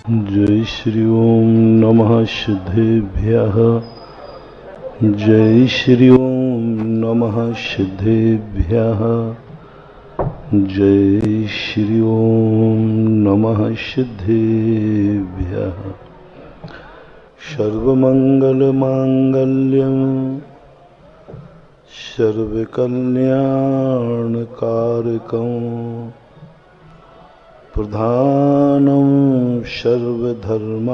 जय श्री ओम नमः सिद्धेभ्यः। जय श्री ओम नमः सिद्धेभ्यः। जय श्री ओम नमः सिद्धेभ्यः। सर्वमंगलमांगल्यं सर्वकल्याणकारकं प्रधानं सर्वधर्माणां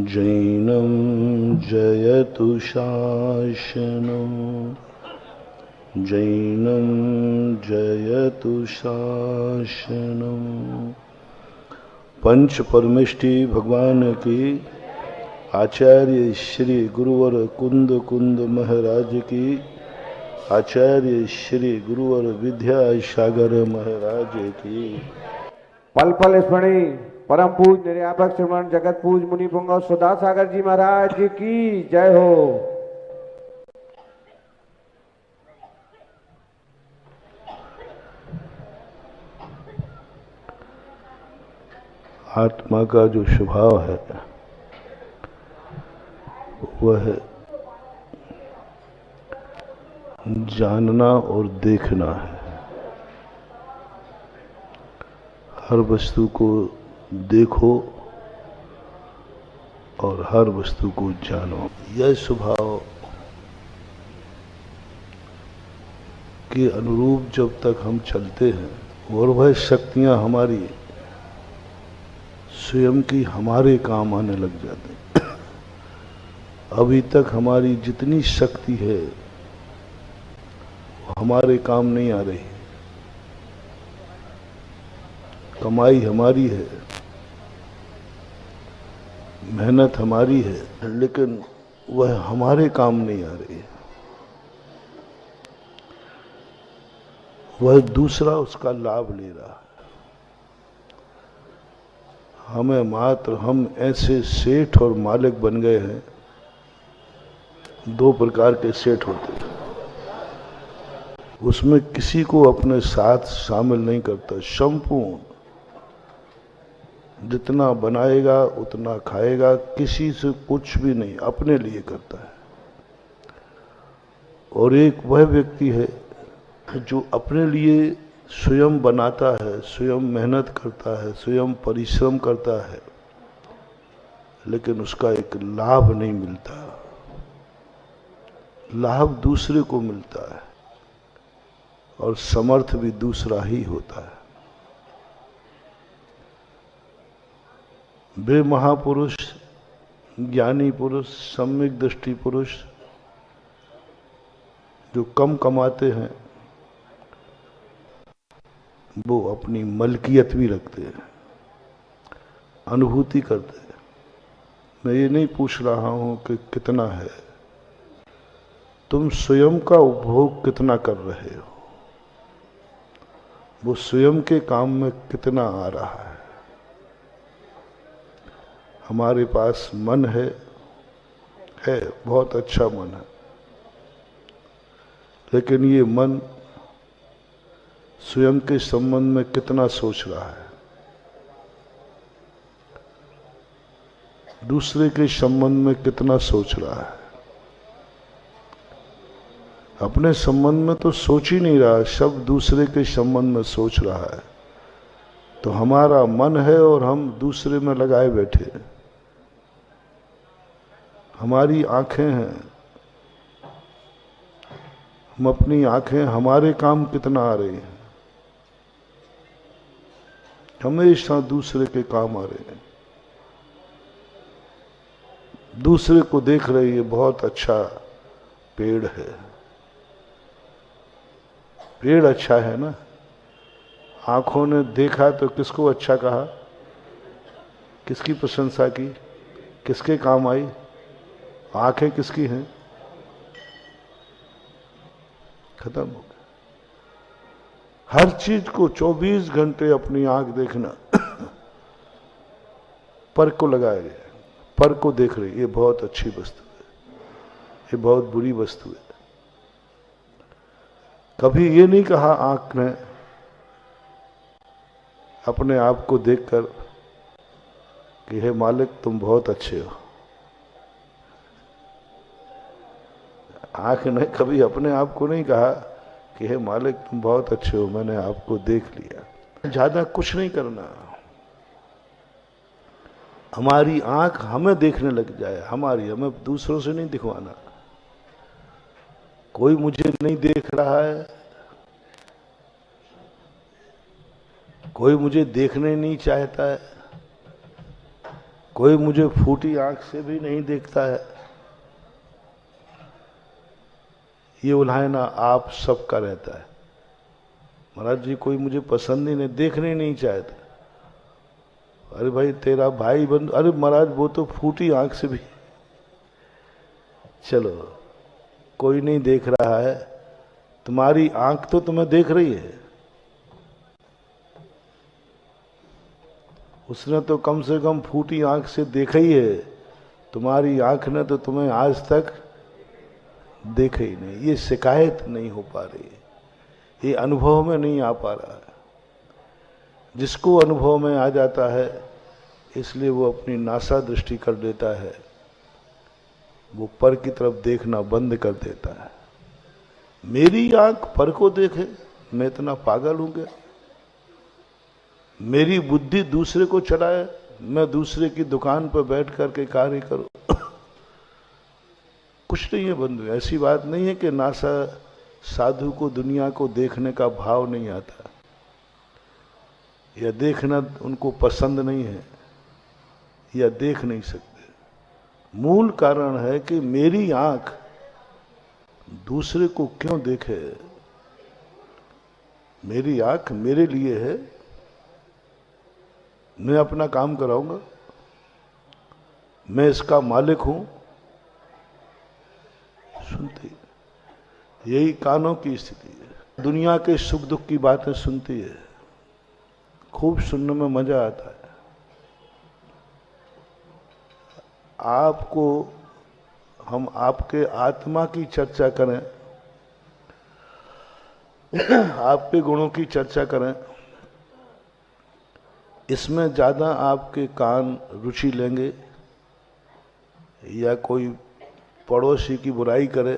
जैनं जयतु शासनं। जैनं जयतु शासनं। पंच परमेष्टि भगवान की, आचार्य श्री गुरुवर कुंद कुंद महाराज की, आचार्य श्री गुरुवर विद्या सागर महाराज की। पल पल स्मरणी परम पूज निर्यापक श्रमण जगत पूज मुनि पुंगव सुधा सागर जी महाराज की जय हो। आत्मा का जो स्वभाव है वह जानना और देखना है। हर वस्तु को देखो और हर वस्तु को जानो। यह स्वभाव के अनुरूप जब तक हम चलते हैं और वह शक्तियां हमारी स्वयं की हमारे काम आने लग जाती हैं। अभी तक हमारी जितनी शक्ति है हमारे काम नहीं आ रही। कमाई हमारी है, मेहनत हमारी है, लेकिन वह हमारे काम नहीं आ रही है। वह दूसरा उसका लाभ ले रहा है। हमें मात्र हम ऐसे सेठ और मालिक बन गए हैं। दो प्रकार के सेठ होते हैं, उसमें किसी को अपने साथ शामिल नहीं करता। संपूर्ण जितना बनाएगा उतना खाएगा, किसी से कुछ भी नहीं, अपने लिए करता है। और एक वह व्यक्ति है जो अपने लिए स्वयं बनाता है, स्वयं मेहनत करता है, स्वयं परिश्रम करता है, लेकिन उसका एक लाभ नहीं मिलता। लाभ दूसरे को मिलता है और समर्थ भी दूसरा ही होता है। वे महापुरुष, ज्ञानी पुरुष, सम्यक दृष्टि पुरुष जो कम कमाते हैं वो अपनी मलकियत भी रखते हैं, अनुभूति करते हैं। मैं ये नहीं पूछ रहा हूं कि कितना है, तुम स्वयं का उपभोग कितना कर रहे हो, वो स्वयं के काम में कितना आ रहा है। हमारे पास मन है बहुत अच्छा मन है, लेकिन ये मन स्वयं के संबंध में कितना सोच रहा है, दूसरे के संबंध में कितना सोच रहा है। अपने संबंध में तो सोच ही नहीं रहा, सब दूसरे के संबंध में सोच रहा है। तो हमारा मन है और हम दूसरे में लगाए बैठे हैं। हमारी आंखें हैं, हम अपनी आंखें, हमारे काम कितना आ रही हैं, हमेशा दूसरे के काम आ रहे हैं। दूसरे को देख रही है, बहुत अच्छा पेड़ है, पेड़ अच्छा है ना। आंखों ने देखा तो किसको अच्छा कहा, किसकी प्रशंसा की, किसके काम आई। आंखें किसकी हैं, खत्म हो गया। हर चीज को 24 घंटे अपनी आंख देखना पर को लगाए गए, पर को देख रही, ये बहुत अच्छी वस्तु है, ये बहुत बुरी वस्तु है। कभी ये नहीं कहा आंख ने अपने आप को देखकर कि हे मालिक तुम बहुत अच्छे हो। आंख ने कभी अपने आप को नहीं कहा कि हे मालिक तुम बहुत अच्छे हो, मैंने आपको देख लिया। ज्यादा कुछ नहीं करना, हमारी आंख हमें देखने लग जाए, हमें दूसरों से नहीं दिखवाना। कोई मुझे नहीं देख रहा है, कोई मुझे देखने नहीं चाहता है, कोई मुझे फूटी आंख से भी नहीं देखता है। ये उल्हाना आप सबका रहता है। महाराज जी कोई मुझे पसंद ही नहीं, देखने ही नहीं चाहता। अरे भाई तेरा भाई बंधु, अरे महाराज वो तो फूटी आंख से भी, चलो कोई नहीं देख रहा है, तुम्हारी आंख तो तुम्हें देख रही है। उसने तो कम से कम फूटी आंख से देखा ही है, तुम्हारी आंख ने तो तुम्हें आज तक देखा ही नहीं। ये शिकायत नहीं हो पा रही है, ये अनुभव में नहीं आ पा रहा है। जिसको अनुभव में आ जाता है इसलिए वो अपनी नासा दृष्टि कर देता है, वो पर की तरफ देखना बंद कर देता है। मेरी आंख पर को देखे, मैं इतना पागल हूं क्या? मेरी बुद्धि दूसरे को चढ़ाए, मैं दूसरे की दुकान पर बैठ करके कार्य करूं। कुछ नहीं है बंधु, ऐसी बात नहीं है कि नासा साधु को दुनिया को देखने का भाव नहीं आता या देखना उनको पसंद नहीं है या देख नहीं सकते। मूल कारण है कि मेरी आंख दूसरे को क्यों देखे? मेरी आंख मेरे लिए है, मैं अपना काम कराऊंगा, मैं इसका मालिक हूं। सुनती, यही कानों की स्थिति है। दुनिया के सुख दुख की बातें सुनती है, खूब सुनने में मजा आता है। आपको हम आपके आत्मा की चर्चा करें, आपके गुणों की चर्चा करें, इसमें ज्यादा आपके कान रुचि लेंगे या कोई पड़ोसी की बुराई करे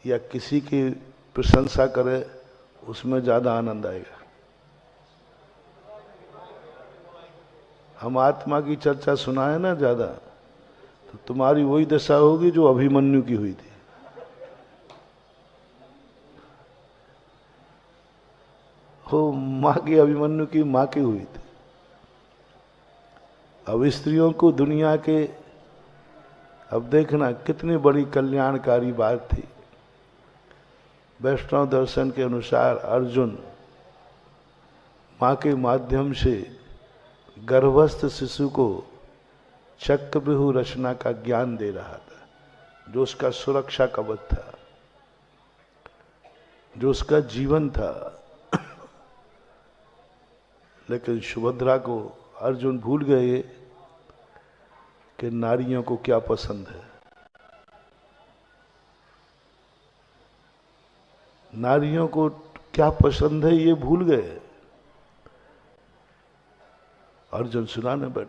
या किसी की प्रशंसा करे, उसमें ज्यादा आनंद आएगा। हम आत्मा की चर्चा सुनाए ना ज्यादा, तो तुम्हारी वही दशा होगी जो अभिमन्यु की हुई थी। हो मां की, अभिमन्यु की मां की हुई थी। अब स्त्रियों को दुनिया के, अब देखना कितनी बड़ी कल्याणकारी बात थी। वैष्णव दर्शन के अनुसार अर्जुन मां के माध्यम से गर्भस्थ शिशु को चक्रव्यूह रचना का ज्ञान दे रहा था, जो उसका सुरक्षा कवच था, जो उसका जीवन था। लेकिन सुभद्रा को अर्जुन भूल गए कि नारियों को क्या पसंद है। नारियों को क्या पसंद है ये भूल गए। अर्जुन सुनाने बैठ,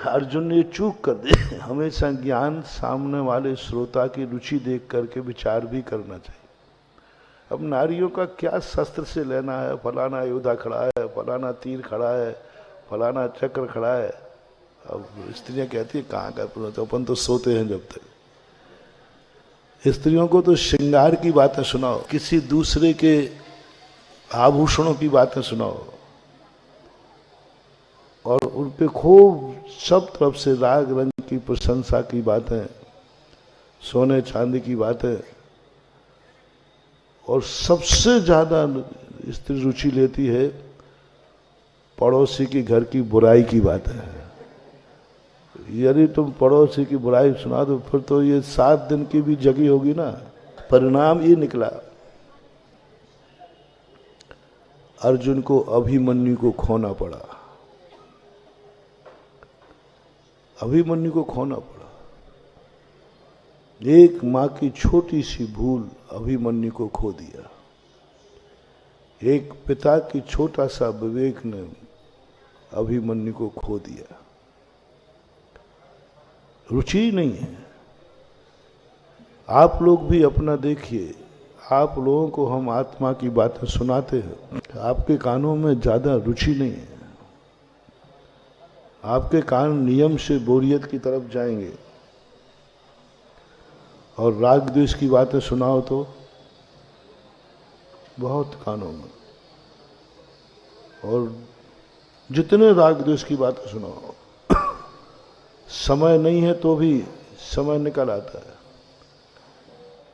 अर्जुन ने चूक कर दी। हमेशा ज्ञान सामने वाले श्रोता की रुचि देख करके विचार भी करना चाहिए। अब नारियों का क्या शस्त्र से लेना है? फलाना योद्धा खड़ा है, फलाना तीर खड़ा है, फलाना चक्र खड़ा है। अब स्त्रियां कहती है कहाँ का, तो अपन तो सोते हैं जब तक। स्त्रियों को तो श्रृंगार की बातें सुनाओ, किसी दूसरे के आभूषणों की बातें सुनाओ, और उन पे खूब सब तरफ से राग रंग की प्रशंसा की बातें, सोने चांदी की बातें। और सबसे ज्यादा स्त्री रुचि लेती है पड़ोसी की घर की बुराई की बातें। यदि तुम पड़ोसी की बुराई सुना दो फिर तो ये 7 दिन की भी जगी होगी ना। परिणाम ये निकला, अर्जुन को अभिमन्यु को खोना पड़ा। अभिमन्यु को खोना पड़ा। एक मां की छोटी सी भूल अभिमन्यु को खो दिया। एक पिता की छोटा सा विवेक ने अभिमन्यु को खो दिया। रुचि नहीं है। आप लोग भी अपना देखिए, आप लोगों को हम आत्मा की बातें सुनाते हैं, आपके कानों में ज्यादा रुचि नहीं है। आपके कान नियम से बोरियत की तरफ जाएंगे, और राग द्वेष की बातें सुनाओ तो बहुत कानों में, और जितने राग द्वेष की बातें सुनाओ, समय नहीं है तो भी समय निकल आता है।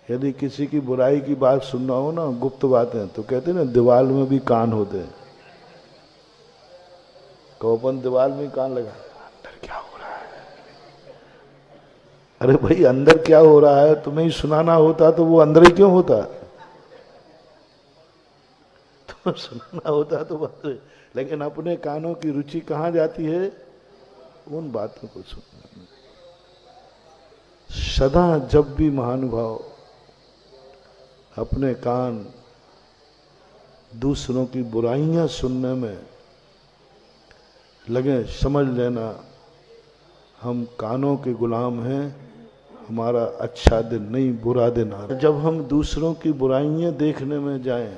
यदि किसी की बुराई की बात सुनना हो ना, गुप्त बातें, तो कहते हैं ना दीवार में भी कान होते हैं। कहो अपन दीवार में कान लगा, अंदर क्या हो रहा है? अरे भाई अंदर क्या हो रहा है तुम्हें ही सुनाना होता तो वो अंदर ही क्यों होता? तुम्हें सुनाना होता तो बात, लेकिन अपने कानों की रुचि कहाँ जाती है? उन बातों को सुनने में। सदा जब भी महानुभाव अपने कान दूसरों की बुराइयां सुनने में लगे, समझ लेना हम कानों के गुलाम हैं, हमारा अच्छा दिन नहीं बुरा दिन आ रहा। जब हम दूसरों की बुराइयां देखने में जाएं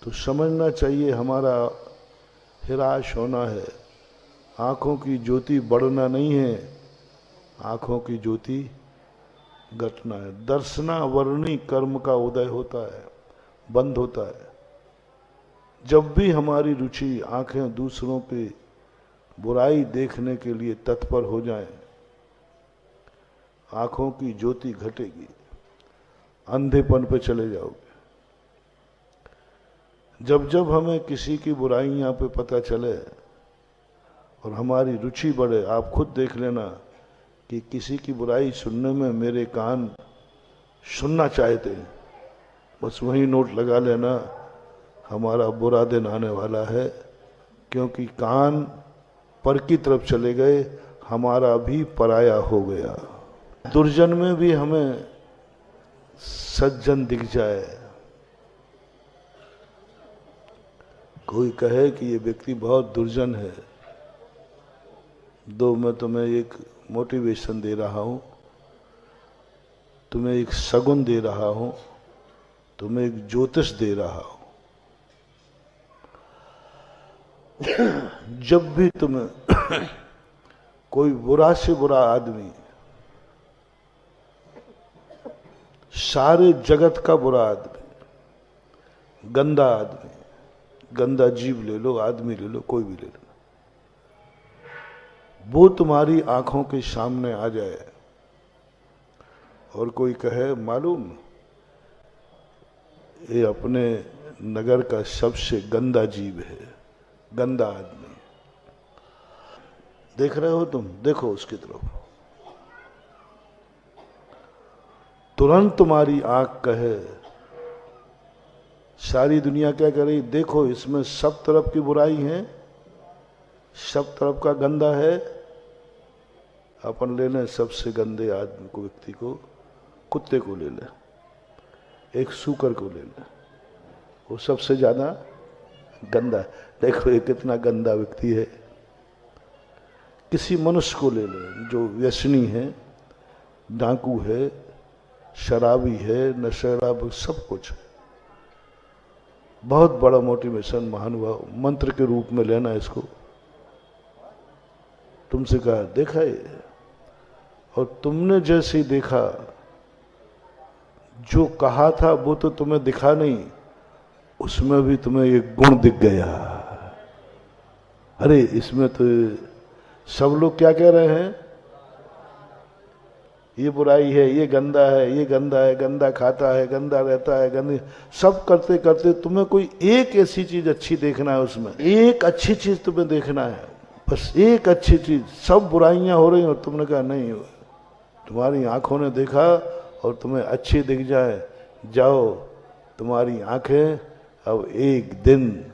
तो समझना चाहिए हमारा हिराश होना है। आंखों की ज्योति बढ़ना नहीं है, आंखों की ज्योति घटना है। दर्शनावर्णी कर्म का उदय होता है, बंद होता है। जब भी हमारी रुचि आंखें दूसरों की बुराई देखने के लिए तत्पर हो जाएं, आंखों की ज्योति घटेगी, अंधेपन पे चले जाओगे। जब जब हमें किसी की बुराइयां पे पता चले और हमारी रुचि बढ़े, आप खुद देख लेना कि किसी की बुराई सुनने में मेरे कान सुनना चाहते हैं, बस वही नोट लगा लेना हमारा बुरा दिन आने वाला है, क्योंकि कान पर की तरफ चले गए, हमारा भी पराया हो गया। दुर्जन में भी हमें सज्जन दिख जाए, कोई कहे कि ये व्यक्ति बहुत दुर्जन है, दो मैं तुम्हें एक मोटिवेशन दे रहा हूं, तुम्हें एक सगुन दे रहा हूं, तुम्हें एक ज्योतिष दे रहा हूं। जब भी तुम्हें कोई बुरा से बुरा आदमी, सारे जगत का बुरा आदमी, गंदा आदमी, गंदा जीव ले लो, आदमी ले लो, कोई भी ले लो, वो तुम्हारी आंखों के सामने आ जाए और कोई कहे मालूम ये अपने नगर का सबसे गंदा जीव है, गंदा आदमी, देख रहे हो तुम, देखो उसकी तरफ, तुरंत तुम्हारी आंख कहे, सारी दुनिया क्या कर रही, देखो इसमें सब तरफ की बुराई है, सब तरफ का गंदा है, अपन ले लें सबसे गंदे आदमी को, व्यक्ति को, कुत्ते को ले लें, एक सूकर को ले लें, वो सबसे ज्यादा गंदा है। देखो ये कितना गंदा व्यक्ति है। किसी मनुष्य को ले लें जो व्यसनी है, डाकू है, शराबी है, नशेड़ा, सब कुछ। बहुत बड़ा मोटिवेशन महानुभाव मंत्र के रूप में लेना इसको। तुमसे कहा देखा ये, और तुमने जैसे ही देखा, जो कहा था वो तो तुम्हें दिखा नहीं, उसमें भी तुम्हें एक गुण दिख गया। अरे इसमें तो सब लोग क्या कह रहे हैं, ये बुराई है, ये गंदा है, ये गंदा है, गंदा खाता है, गंदा रहता है, गंदी, सब करते करते तुम्हें कोई एक ऐसी चीज अच्छी देखना है, उसमें एक अच्छी चीज तुम्हें देखना है, बस एक अच्छी चीज। सब बुराइयां हो रही हो, तुमने कहा नहीं, तुम्हारी आंखों ने देखा और तुम्हें अच्छी दिख जाए, जाओ तुम्हारी आंखें अब एक दिन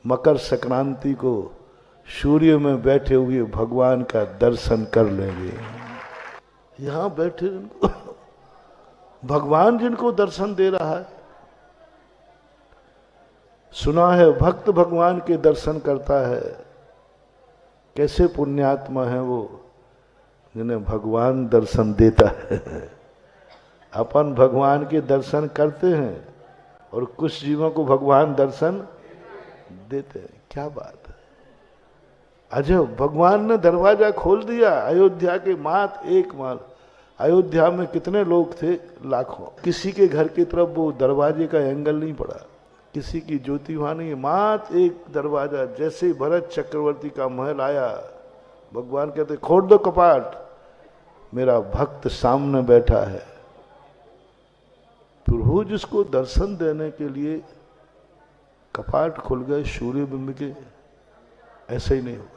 मकर संक्रांति को सूर्य में बैठे हुए भगवान का दर्शन कर लेंगे। यहां बैठे भगवान जिनको दर्शन दे रहा है, सुना है भक्त भगवान के दर्शन करता है। कैसे पुण्यात्मा है वो जिन्हें भगवान दर्शन देता है। अपन भगवान के दर्शन करते हैं और कुछ जीवों को भगवान दर्शन देते हैं। क्या बात है, अजब। भगवान ने दरवाजा खोल दिया अयोध्या के मात्र एक माल। अयोध्या में कितने लोग थे, लाखों। किसी के घर की तरफ वो दरवाजे का एंगल नहीं पड़ा, किसी की ज्योति वहां नहीं, मात्र एक दरवाजा। जैसे भरत चक्रवर्ती का महल आया, भगवान कहते खोल दो कपाट, मेरा भक्त सामने बैठा है। प्रभु जिसको दर्शन देने के लिए कपाट खुल गए सूर्य बिंब के, ऐसा ही नहीं होगा।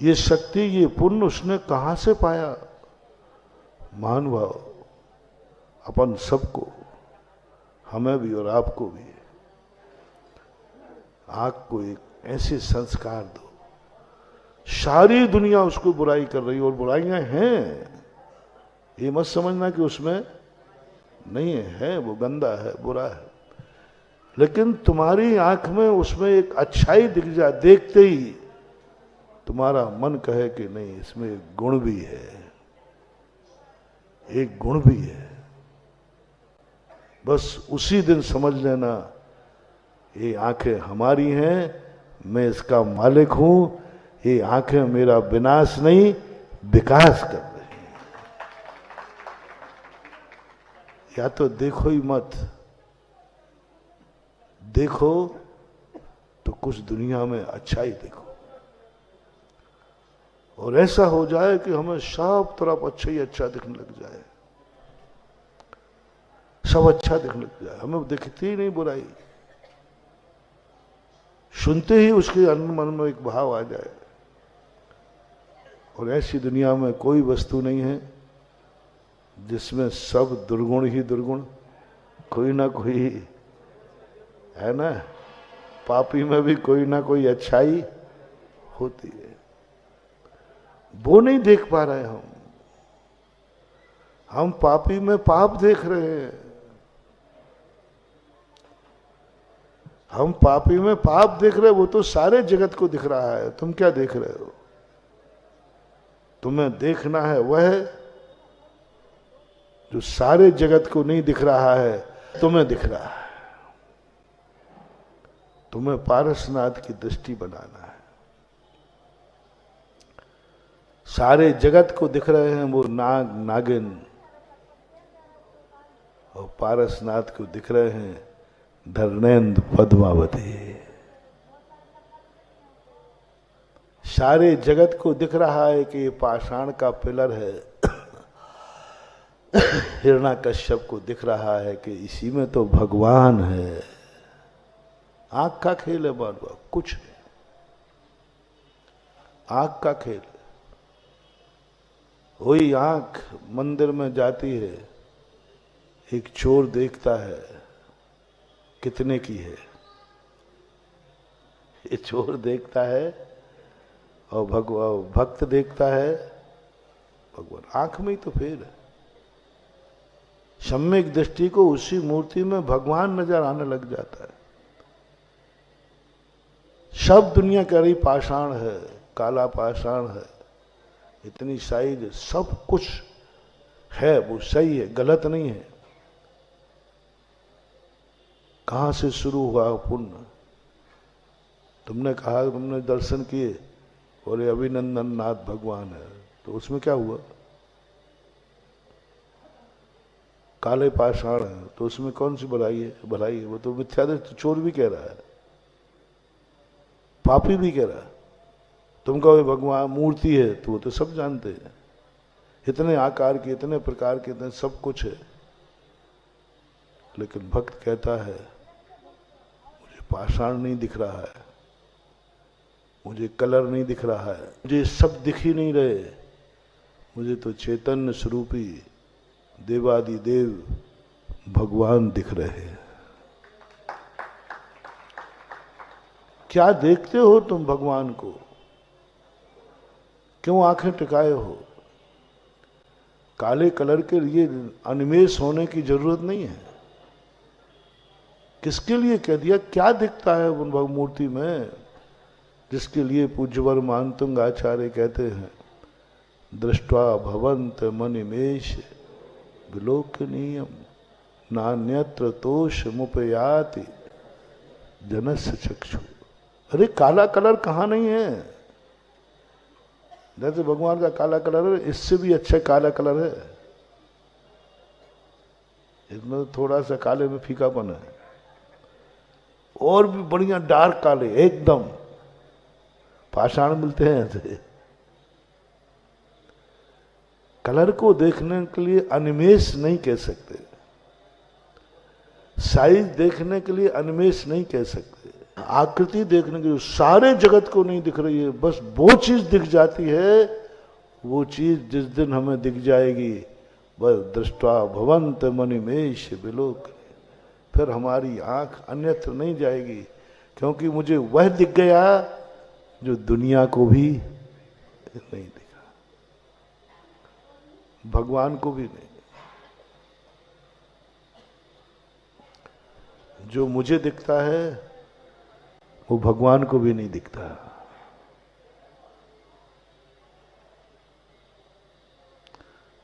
ये शक्ति, ये पुण्य उसने कहां से पाया? महानुभाव, अपन सबको, हमें भी और आपको भी, आग को एक ऐसे संस्कार दो। सारी दुनिया उसको बुराई कर रही है और बुराइयां हैं, ये मत समझना कि उसमें नहीं है, वो गंदा है, बुरा है। लेकिन तुम्हारी आंख में उसमें एक अच्छाई दिख जाए, देखते ही तुम्हारा मन कहे कि नहीं, इसमें एक गुण भी है, एक गुण भी है। बस उसी दिन समझ लेना ये आंखें हमारी हैं, मैं इसका मालिक हूं। ये आंखें मेरा विनाश नहीं, विकास कर रही हैं। या तो देखो ही मत, देखो तो कुछ दुनिया में अच्छा ही देखो, और ऐसा हो जाए कि हमें सब तरफ अच्छा ही अच्छा दिखने लग जाए, सब अच्छा दिखने लग जाए, हमें दिखती ही नहीं बुराई। सुनते ही उसके मन में एक भाव आ जाए। और ऐसी दुनिया में कोई वस्तु नहीं है जिसमें सब दुर्गुण ही दुर्गुण, कोई ना कोई है ना, पापी में भी कोई ना कोई अच्छाई होती है। वो नहीं देख पा रहे हम पापी में पाप देख रहे हैं। हम पापी में पाप देख रहे हैं, वो तो सारे जगत को दिख रहा है। तुम क्या देख रहे हो? तुम्हें देखना है वह जो सारे जगत को नहीं दिख रहा है, तुम्हें दिख रहा है। तुम्हें पारसनाथ की दृष्टि बनाना है। सारे जगत को दिख रहे हैं वो नाग नागिन, और पारसनाथ को दिख रहे हैं धर्मेंद्र पद्मावती। सारे जगत को दिख रहा है कि ये पाषाण का पिलर है। हिरण्याकश्यप को दिख रहा है कि इसी में तो भगवान है। आंख का खेल है बाबा, कुछ नहीं, आंख का खेल। वही आंख मंदिर में जाती है, एक चोर देखता है कितने की है, ये चोर देखता है और भक्त देखता है भगवान। आंख में ही तो फेर है। सम्यक दृष्टि को उसी मूर्ति में भगवान नजर आने लग जाता है। सब दुनिया कह रही पाषाण है, काला पाषाण है, इतनी साइज, सब कुछ है, वो सही है, गलत नहीं है। कहां से शुरू हुआ पुण्य? तुमने कहा, तुमने दर्शन किए, बोले अभिनंदन नाथ भगवान है, तो उसमें क्या हुआ? काले पाषाण है, तो उसमें कौन सी भलाई है? भलाई है, वो तो मिथ्यादृष्टि, चोर भी कह रहा है, पापी भी कह रहा है। तुम कहो भगवान मूर्ति है, तो वो तो सब जानते हैं, इतने आकार की, इतने प्रकार के, इतने सब कुछ है। लेकिन भक्त कहता है मुझे पाषाण नहीं दिख रहा है, मुझे कलर नहीं दिख रहा है, मुझे सब दिख ही नहीं रहे, मुझे तो चैतन्य स्वरूपी देवादिदेव भगवान दिख रहे हैं। क्या देखते हो तुम भगवान को? क्यों आंखें टिकाए हो? काले कलर के लिए अनिमेष होने की जरूरत नहीं है। किसके लिए कह दिया? क्या दिखता है उन मूर्ति में, जिसके लिए पूज्यवर मानतुंग आचार्य कहते हैं दृष्ट्वा भवंत मनिमेश विलोकनीयम नान्यत्र तोष मुपयाति जनस्य चक्षु। अरे काला कलर कहाँ नहीं है? जैसे भगवान का काला कलर है, इससे भी अच्छा काला कलर है। इसमें तो थोड़ा सा काले में फीकापन है, और भी बढ़िया डार्क काले एकदम पाषाण मिलते हैं ऐसे। कलर को देखने के लिए अनिमेष नहीं कह सकते, साइज देखने के लिए अनिमेष नहीं कह सकते, आकृति देखने के लिए सारे जगत को नहीं दिख रही है, बस वो चीज दिख जाती है। वो चीज जिस दिन हमें दिख जाएगी, बस दृष्टा भवंत मनिमेष विलोक, फिर हमारी आंख अन्यत्र नहीं जाएगी, क्योंकि मुझे वह दिख गया जो दुनिया को भी नहीं दिखा, भगवान को भी नहीं। जो मुझे दिखता है वो भगवान को भी नहीं दिखता।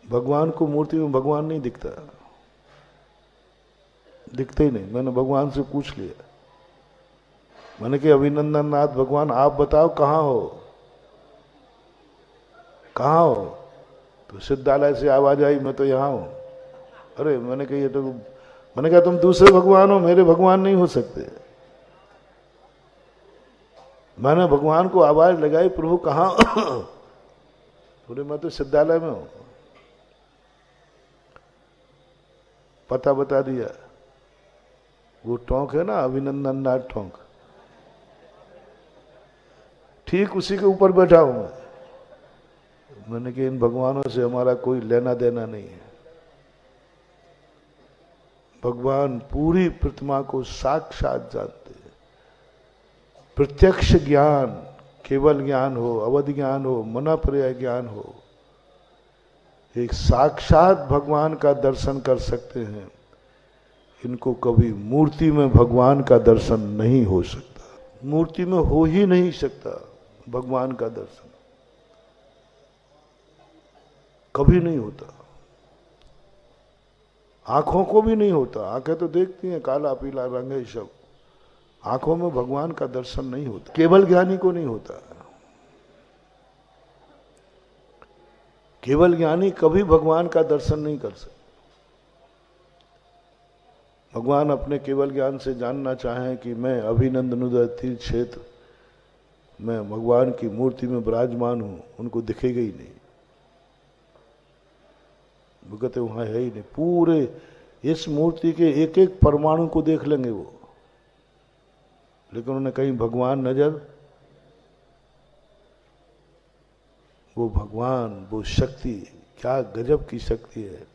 भगवान को मूर्ति में भगवान नहीं दिखता, दिखते ही नहीं। मैंने भगवान से पूछ लिया, मैंने कहा अभिनंदन नाथ भगवान आप बताओ कहाँ हो, कहाँ हो? तो सिद्धालय से आवाज आई मैं तो यहाँ हूं। अरे मैंने कहा ये तो, मैंने कहा तुम दूसरे भगवान हो, मेरे भगवान नहीं हो सकते। मैंने भगवान को आवाज लगाई, प्रभु कहाँ? बोले मैं तो सिद्धालय में हूं। पता बता दिया, वो टोंक है ना अभिनंदन नाथ टोंक, ठीक उसी के ऊपर बैठा हूं मैं। मैंने कहा इन भगवानों से हमारा कोई लेना देना नहीं है। भगवान पूरी प्रतिमा को साक्षात जानते हैं। प्रत्यक्ष ज्ञान, केवल ज्ञान हो, अवध ज्ञान हो, मनापर्याय ज्ञान हो, एक साक्षात भगवान का दर्शन कर सकते हैं। इनको कभी मूर्ति में भगवान का दर्शन नहीं हो सकता, मूर्ति में हो ही नहीं सकता भगवान का दर्शन, कभी नहीं होता। आंखों को भी नहीं होता, आंखें तो देखती हैं काला पीला रंग है सब, आंखों में भगवान का दर्शन नहीं होता, केवल ज्ञानी को नहीं होता। केवल ज्ञानी कभी भगवान का दर्शन नहीं कर सकता। भगवान अपने केवल ज्ञान से जानना चाहें कि मैं अभिनंदनोदय तीर्थ क्षेत्र में भगवान की मूर्ति में विराजमान हूं, उनको दिखेगा ही नहीं। वो कहते वहां है ही नहीं, पूरे इस मूर्ति के एक एक परमाणु को देख लेंगे वो, लेकिन उन्हें कहीं भगवान नजर, वो भगवान, वो शक्ति, क्या गजब की शक्ति है।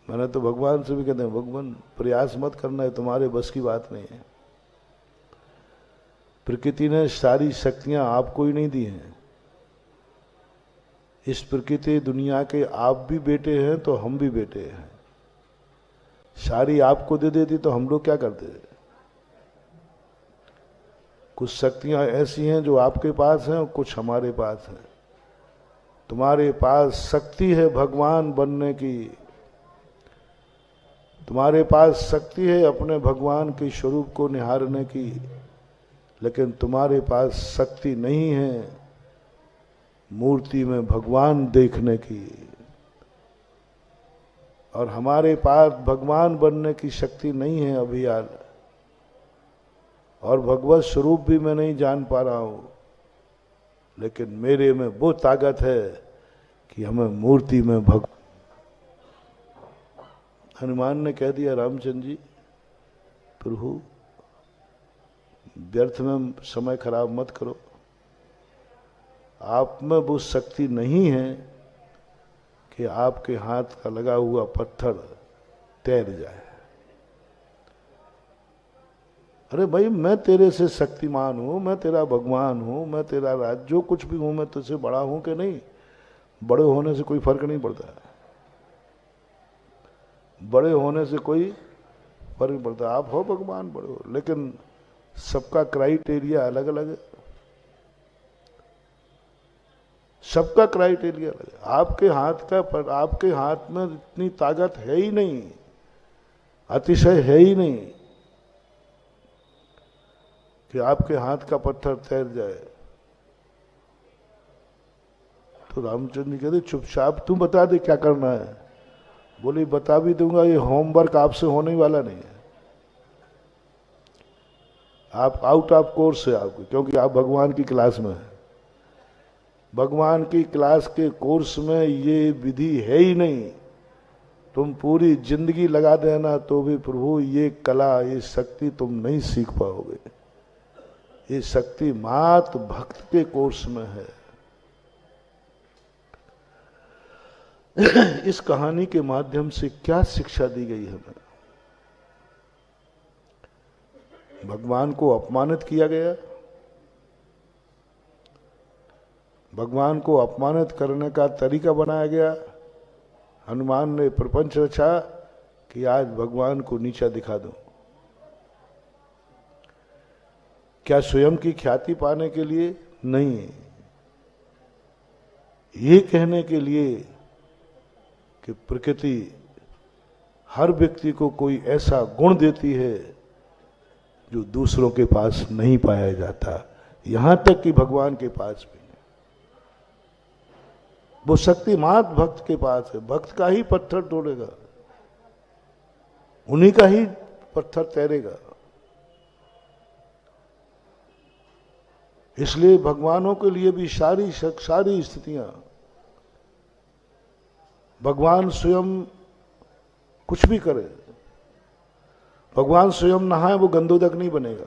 मैंने तो भगवान से भी कहते हैं भगवान प्रयास मत करना है, तुम्हारे बस की बात नहीं है। प्रकृति ने सारी शक्तियां आपको ही नहीं दी हैं। इस प्रकृति दुनिया के आप भी बेटे हैं तो हम भी बेटे हैं। सारी आपको दे देती तो हम लोग क्या करते? कुछ शक्तियां ऐसी हैं जो आपके पास हैं और कुछ हमारे पास हैं। तुम्हारे पास शक्ति है भगवान बनने की, तुम्हारे पास शक्ति है अपने भगवान के स्वरूप को निहारने की, लेकिन तुम्हारे पास शक्ति नहीं है मूर्ति में भगवान देखने की। और हमारे पास भगवान बनने की शक्ति नहीं है अभी यार, और भगवत स्वरूप भी मैं नहीं जान पा रहा हूं, लेकिन मेरे में वो ताकत है कि हमें मूर्ति में हनुमान ने कह दिया रामचंद्र जी प्रभु व्यर्थ में समय खराब मत करो, आप में वो शक्ति नहीं है कि आपके हाथ का लगा हुआ पत्थर तैर जाए। अरे भाई मैं तेरे से शक्तिमान हूं, मैं तेरा भगवान हूं, मैं तेरा राज, जो कुछ भी हूं मैं तुझसे बड़ा हूं कि नहीं? बड़े होने से कोई फर्क नहीं पड़ता है, बड़े होने से कोई फर्क पड़ता है। आप हो भगवान बड़े हो, लेकिन सबका क्राइटेरिया अलग अलग है, सबका क्राइटेरिया अलग है। आपके हाथ का पर आपके हाथ में इतनी ताकत है ही नहीं, अतिशय है ही नहीं कि आपके हाथ का पत्थर तैर जाए। तो रामचंद्र जी कहते चुपचाप तू बता दे क्या करना है। बोले बता भी दूंगा, ये होमवर्क आपसे होने वाला नहीं है, आप आउट ऑफ कोर्स है आपको, क्योंकि आप भगवान की क्लास में हैं। भगवान की क्लास के कोर्स में ये विधि है ही नहीं। तुम पूरी जिंदगी लगा देना तो भी प्रभु ये कला, ये शक्ति तुम नहीं सीख पाओगे। ये शक्ति मात्र भक्त के कोर्स में है। इस कहानी के माध्यम से क्या शिक्षा दी गई हमें? भगवान को अपमानित किया गया, भगवान को अपमानित करने का तरीका बनाया गया। हनुमान ने प्रपंच रचा कि आज भगवान को नीचा दिखा दूं। क्या स्वयं की ख्याति पाने के लिए? नहीं, ये कहने के लिए कि प्रकृति हर व्यक्ति को कोई ऐसा गुण देती है जो दूसरों के पास नहीं पाया जाता, यहां तक कि भगवान के पास भी। वो शक्ति मात्र भक्त के पास है। भक्त का ही पत्थर तोड़ेगा, उन्हीं का ही पत्थर तैरेगा। इसलिए भगवानों के लिए भी सारी स्थितियां, भगवान स्वयं कुछ भी करे, भगवान स्वयं नहाए वो गंधोदक नहीं बनेगा।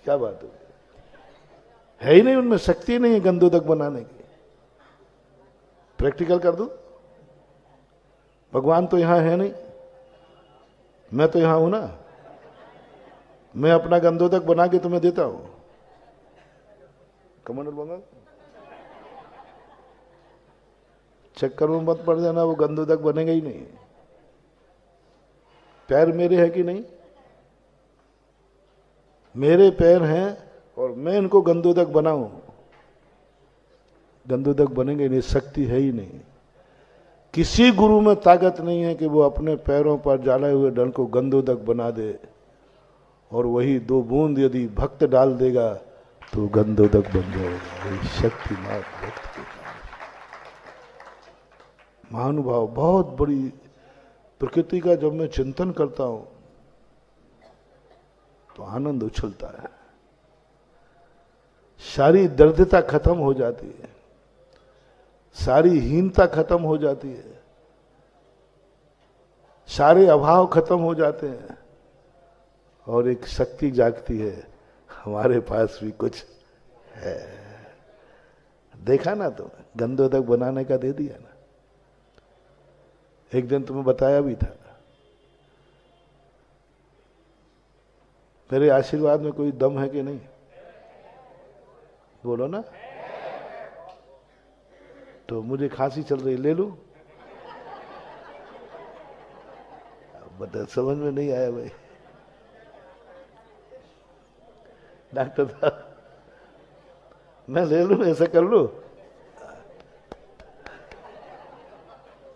क्या बात है ही नहीं, उनमें शक्ति नहीं है गंधोदक बनाने की। प्रैक्टिकल कर दूं, भगवान तो यहां है नहीं, मैं तो यहां हूं ना। मैं अपना गंधोदक बना के तुम्हें देता हूं, कमंडल बंगा चक्कर में मत पड़ जाना, वो गंधोदक बनेगा ही नहीं। पैर मेरे है कि नहीं? मेरे पैर हैं और मैं इनको गंधोदक बनाऊं, गंधोदक बनेंगे नहीं। शक्ति है ही नहीं। किसी गुरु में ताकत नहीं है कि वो अपने पैरों पर जाले हुए डल को गंधोदक बना दे, और वही 2 बूंद यदि भक्त डाल देगा तो गंधोदक बन जाएगा। ये शक्ति मात्र भक्त के पास। महानुभाव, बहुत बड़ी प्रकृति का जब मैं चिंतन करता हूं तो आनंद उछलता है, सारी दर्दता खत्म हो जाती है, सारी हीनता खत्म हो जाती है, सारे अभाव खत्म हो जाते हैं, और एक शक्ति जागती है, हमारे पास भी कुछ है। देखा ना तुम, गंधोदक बनाने का दे दिया ना। एक दिन तुम्हें बताया भी था, मेरे आशीर्वाद में कोई दम है कि नहीं? बोलो ना। तो मुझे खांसी चल रही, ले लूं? बता, समझ में नहीं आया भाई। डॉक्टर साहब मैं ले लूं, ऐसा कर लूं,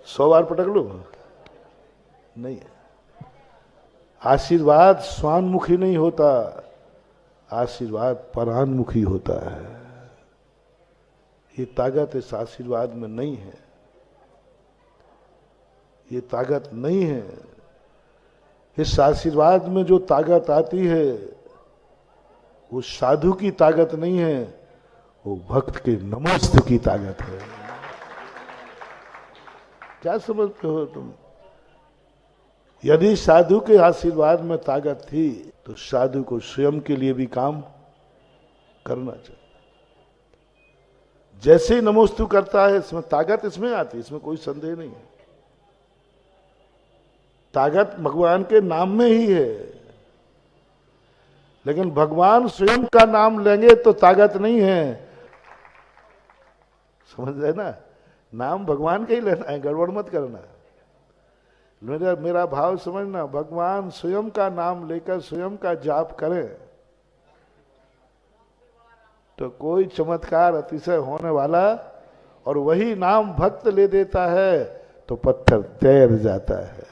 100 बार पटक लूं? नहीं, आशीर्वाद स्वान्मुखी नहीं होता, आशीर्वाद परान्मुखी होता है। ये ताकत इस आशीर्वाद में नहीं है, ये ताकत नहीं है। इस आशीर्वाद में जो ताकत आती है वो साधु की ताकत नहीं है, वो भक्त के नमस्ते की ताकत है। क्या समझते हो तुम? यदि साधु के आशीर्वाद में ताकत थी तो साधु को स्वयं के लिए भी काम करना चाहिए। जैसे ही नमोस्तु करता है, इसमें ताकत इसमें आती है, इसमें कोई संदेह नहीं है। ताकत भगवान के नाम में ही है, लेकिन भगवान स्वयं का नाम लेंगे तो ताकत नहीं है, समझ रहे ना, नाम भगवान का ही लेना है, गड़बड़ मत करना। मेरा भाव समझना, भगवान स्वयं का नाम लेकर स्वयं का जाप करें तो कोई चमत्कार अतिशय होने वाला, और वही नाम भक्त ले देता है तो पत्थर तैर जाता है।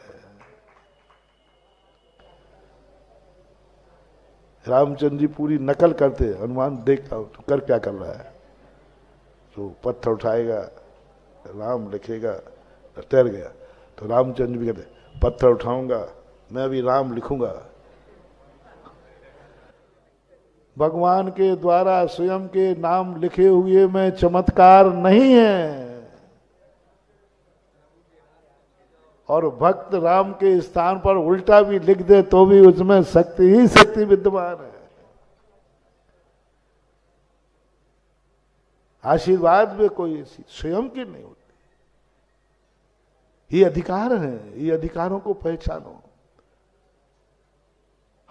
रामचंद्र जी पूरी नकल करते, हनुमान देखता हूं तो कर क्या कर रहा है, तो पत्थर उठाएगा, राम लिखेगा, तैर गया। तो रामचंद्र भी कहते पत्थर उठाऊंगा मैं भी राम लिखूंगा। भगवान के द्वारा स्वयं के नाम लिखे हुए में चमत्कार नहीं है, और भक्त राम के स्थान पर उल्टा भी लिख दे तो भी उसमें शक्ति ही शक्ति विद्यमान है। आशीर्वाद में कोई ऐसी स्वयं की नहीं होती। ये अधिकार है, ये अधिकारों को पहचानो।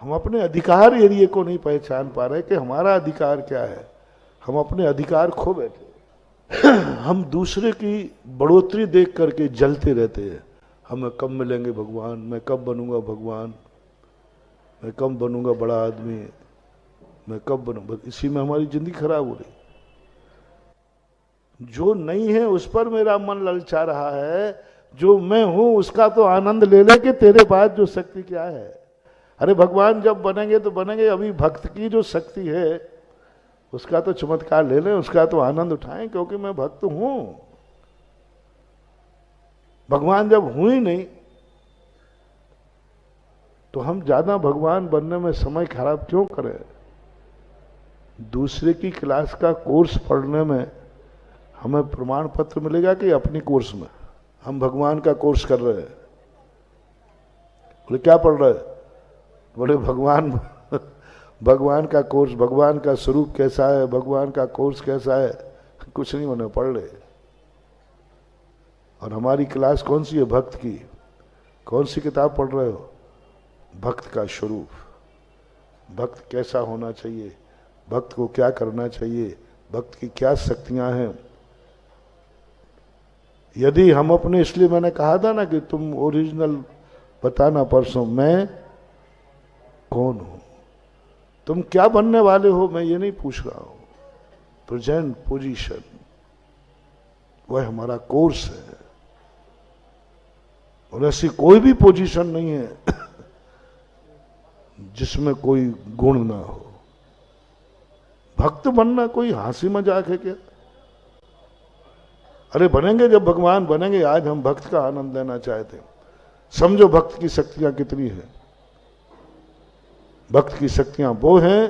हम अपने अधिकार एरिए को नहीं पहचान पा रहे कि हमारा अधिकार क्या है, हम अपने अधिकार खो बैठे। हम दूसरे की बढ़ोतरी देख करके जलते रहते हैं, हमें कब मिलेंगे भगवान, मैं कब बनूंगा भगवान, मैं कब बनूंगा बड़ा आदमी, मैं कब बनूंगा। इसी में हमारी जिंदगी खराब हो रही। जो नहीं है उस पर मेरा मन ललचा रहा है, जो मैं हूं उसका तो आनंद ले ले कि तेरे पास जो शक्ति क्या है। अरे भगवान जब बनेंगे तो बनेंगे, अभी भक्त की जो शक्ति है उसका तो चमत्कार ले लें, उसका तो आनंद उठाएं, क्योंकि मैं भक्त हूं। भगवान जब हुई ही नहीं तो हम ज्यादा भगवान बनने में समय खराब क्यों करें। दूसरे की क्लास का कोर्स पढ़ने में हमें प्रमाण पत्र मिलेगा कि अपनी कोर्स में हम भगवान का कोर्स कर रहे हैं। बोले क्या पढ़ रहे हैं, बोले भगवान का कोर्स, भगवान का स्वरूप कैसा है, भगवान का कोर्स कैसा है, कुछ नहीं होने पढ़ रहे। और हमारी क्लास कौन सी है, भक्त की। कौन सी किताब पढ़ रहे हो, भक्त का स्वरूप, भक्त कैसा होना चाहिए, भक्त को क्या करना चाहिए, भक्त की क्या शक्तियां हैं। यदि हम अपने, इसलिए मैंने कहा था ना कि तुम ओरिजिनल बताना परसों, मैं कौन हूं, तुम क्या बनने वाले हो, मैं ये नहीं पूछ रहा हूं। प्रेजेंट पोजीशन वह हमारा कोर्स है, और ऐसी कोई भी पोजीशन नहीं है जिसमें कोई गुण ना हो। भक्त बनना कोई हंसी मजाक है क्या। अरे बनेंगे जब भगवान बनेंगे। आज हम भक्त का आनंद लेना चाहते हैं। समझो भक्त की शक्तियां कितनी हैं। भक्त की शक्तियां वो हैं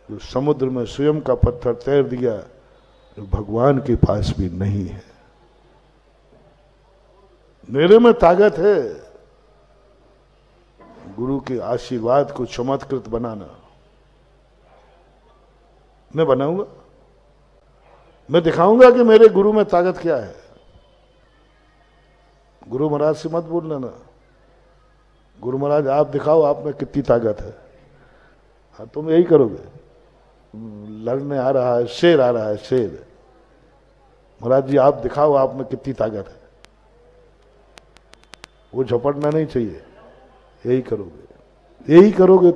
जो समुद्र में स्वयं का पत्थर तैर दिया, जो भगवान के पास भी नहीं है। मेरे में ताकत है गुरु के आशीर्वाद को चमत्कृत बनाना। मैं बनाऊंगा, मैं दिखाऊंगा कि मेरे गुरु में ताकत क्या है। गुरु महाराज से मत बोल लेना, गुरु महाराज आप दिखाओ आप में कितनी ताकत है। हाँ तुम यही करोगे, लड़ने आ रहा है शेर, आ रहा है शेर, महाराज जी आप दिखाओ आप में कितनी ताकत है। वो झपटना नहीं चाहिए, यही करोगे, यही करोगे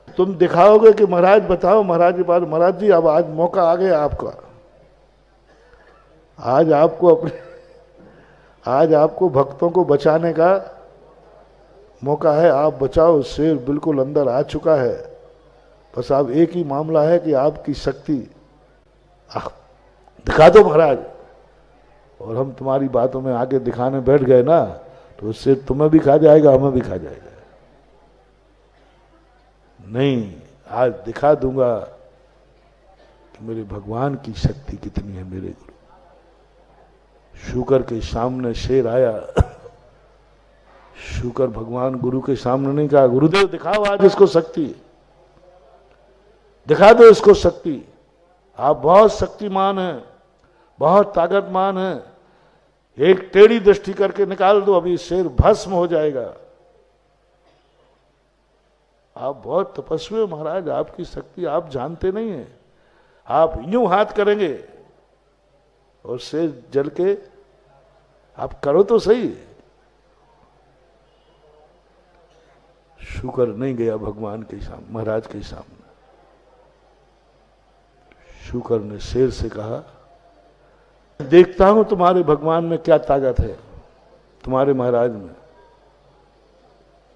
तुम दिखाओगे कि महाराज बताओ, महाराज के पास, महाराज जी अब आज मौका आ गया आपका, आज आपको अपने, आज आपको भक्तों को बचाने का मौका है, आप बचाओ। शेर बिल्कुल अंदर आ चुका है, बस आप एक ही मामला है कि आपकी शक्ति दिखा दो महाराज। और हम तुम्हारी बातों में आगे दिखाने बैठ गए ना तो उससे तुम्हें भी खा जाएगा, हमें भी खा जाएगा। नहीं, आज दिखा दूंगा कि मेरे भगवान की शक्ति कितनी है। मेरे गुरु शुकर के सामने शेर आया, शुकर भगवान गुरु के सामने नहीं कहा गुरुदेव दिखाओ आज इसको शक्ति, दिखा दो इसको शक्ति, आप बहुत शक्तिमान हैं, बहुत ताकतमान हैं, एक टेढ़ी दृष्टि करके निकाल दो, अभी शेर भस्म हो जाएगा। आप बहुत तपस्वी हो महाराज, आपकी शक्ति आप जानते नहीं हैं। आप यूं हाथ करेंगे और शेर जल के, आप करो तो सही। शुक्र नहीं गया भगवान के सामने, महाराज के सामने। शुक्र ने शेर से कहा, देखता हूं तुम्हारे भगवान में क्या ताकत है, तुम्हारे महाराज में।